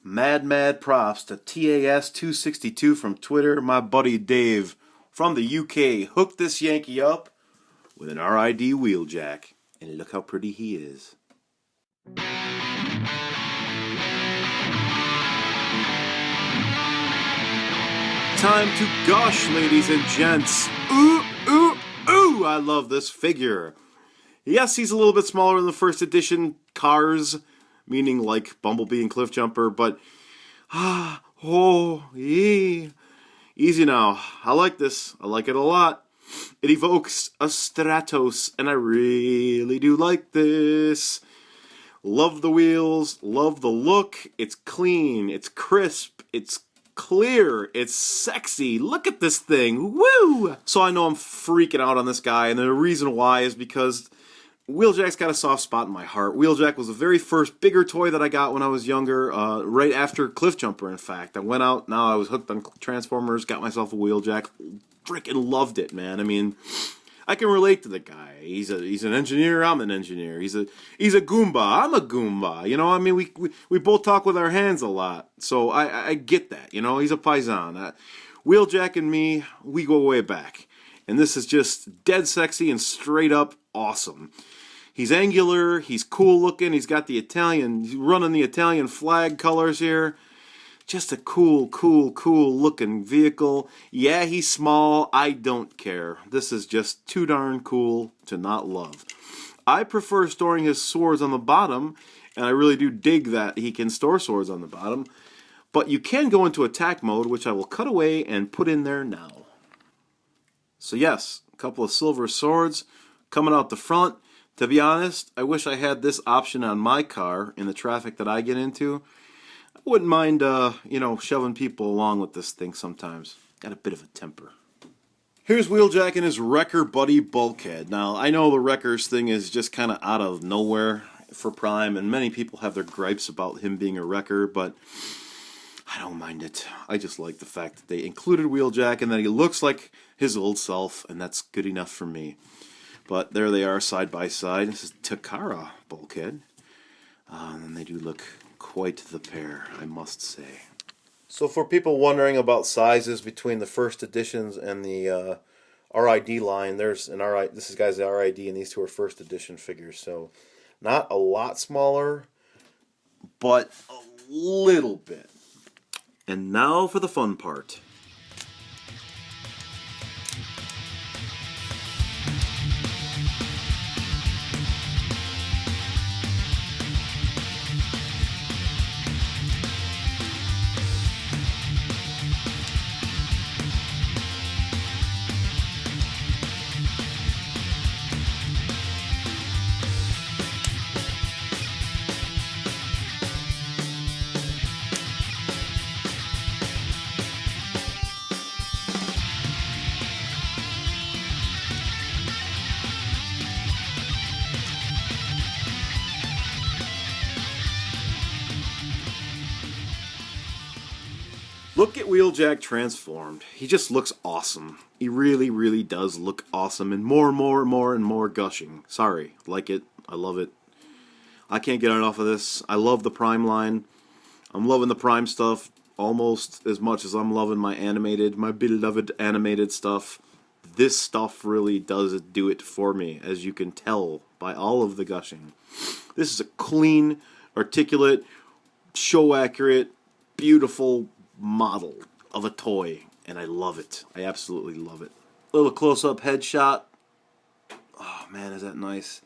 Mad props to TAS262 from Twitter. My buddy Dave from the UK hooked this Yankee up with an RID wheeljack. And look how pretty he is. Time to gush, ladies and gents. Ooh, ooh, ooh, I love this figure. Yes, he's a little bit smaller than the first edition Cars, meaning like Bumblebee and Cliffjumper, but easy now. I like this. I like it a lot. It evokes a Stratos, and I really do like this. Love the wheels, love the look. It's clean, it's crisp, it's clear, it's sexy. Look at this thing. Woo! So I know I'm freaking out on this guy, and the reason why is because Wheeljack's got a soft spot in my heart. Wheeljack was the very first bigger toy that I got when I was younger, right after Cliffjumper, in fact. I went out, now I was hooked on Transformers, got myself a Wheeljack. Freaking loved it, man. I mean, I can relate to the guy. He's an engineer, I'm an engineer. He's a Goomba, I'm a Goomba. You know, I mean, we both talk with our hands a lot. So I get that, you know. He's a paisan. Wheeljack and me, we go way back. And this is just dead sexy and straight up awesome. He's angular, he's cool looking, he's running the Italian flag colors here. Just a cool looking vehicle. Yeah, he's small, I don't care. This is just too darn cool to not love. I prefer storing his swords on the bottom, and I really do dig that he can store swords on the bottom. But you can go into attack mode, which I will cut away and put in there now. So yes, a couple of silver swords coming out the front. To be honest, I wish I had this option on my car in the traffic that I get into. I wouldn't mind, shoving people along with this thing sometimes. Got a bit of a temper. Here's Wheeljack and his Wrecker Buddy Bulkhead. Now, I know the Wreckers thing is just kind of out of nowhere for Prime, and many people have their gripes about him being a wrecker, but I don't mind it. I just like the fact that they included Wheeljack and that he looks like his old self, and that's good enough for me. But there they are side by side. This is Takara Bulkhead. And they do look quite the pair, I must say. So for people wondering about sizes between the first editions and the RID line, there's an RID. This guy's the RID, and these two are first edition figures. So not a lot smaller, but a little bit. And now for the fun part. Look at Wheeljack transformed. He just looks awesome. He really does look awesome, and more gushing. Sorry, like it. I love it. I can't get enough of this. I love the Prime line. I'm loving the Prime stuff almost as much as I'm loving my beloved animated stuff. This stuff really does do it for me, as you can tell by all of the gushing. This is a clean, articulate, show-accurate, beautiful model of a toy, and I love it. I absolutely love it. Little close-up headshot. Oh man, is that nice.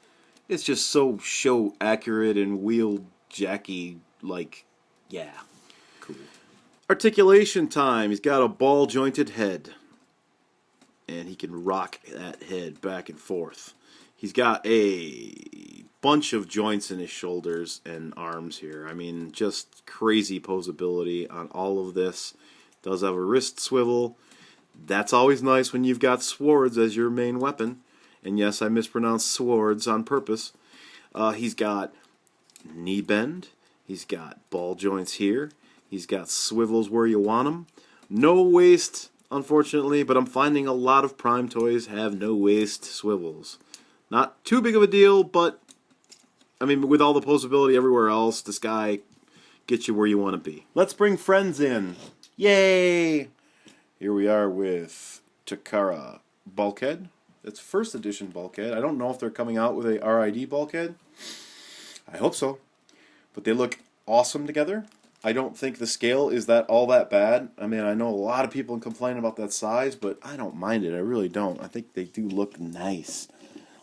It's just so show accurate and Wheeljacky, like, yeah, cool. Articulation time. He's got a ball jointed head, and he can rock that head back and forth. He's got a bunch of joints in his shoulders and arms here. I mean, just crazy posability on all of this. Does have a wrist swivel. That's always nice when you've got swords as your main weapon. And yes, I mispronounced swords on purpose. He's got knee bend. He's got ball joints here. He's got swivels where you want them. No waist, unfortunately, but I'm finding a lot of Prime toys have no waist swivels. Not too big of a deal, but I mean, with all the posability everywhere else, this guy get you where you want to be. Let's bring friends in. Yay! Here we are with Takara Bulkhead. It's first edition Bulkhead. I don't know if they're coming out with a RID Bulkhead. I hope so. But they look awesome together. I don't think the scale is all that bad. I mean, I know a lot of people complain about that size, but I don't mind it. I really don't. I think they do look nice.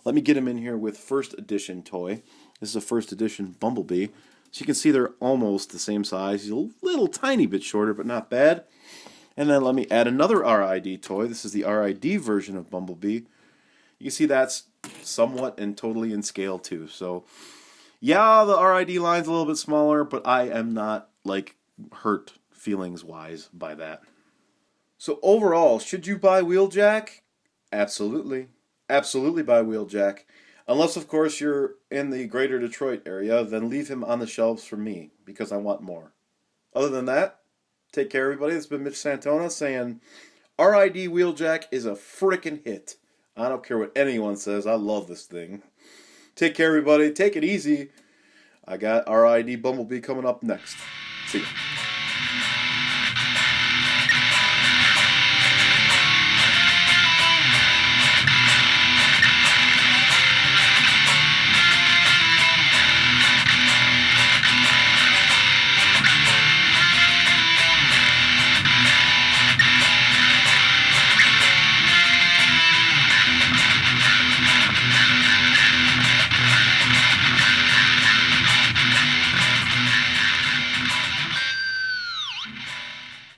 Let me get them in here with first edition toy. This is a first edition Bumblebee. So you can see they're almost the same size. He's a little tiny bit shorter, but not bad. And then let me add another RID toy. This is the RID version of Bumblebee. You can see that's somewhat and totally in scale too. So yeah, the RID line's a little bit smaller, but I am not like hurt feelings-wise by that. So overall, should you buy Wheeljack? Absolutely. Absolutely buy Wheeljack. Unless, of course, you're in the greater Detroit area, then leave him on the shelves for me, because I want more. Other than that, take care, everybody. This has been Mitch Santona saying, RID Wheeljack is a frickin' hit. I don't care what anyone says. I love this thing. Take care, everybody. Take it easy. I got RID Bumblebee coming up next. See ya.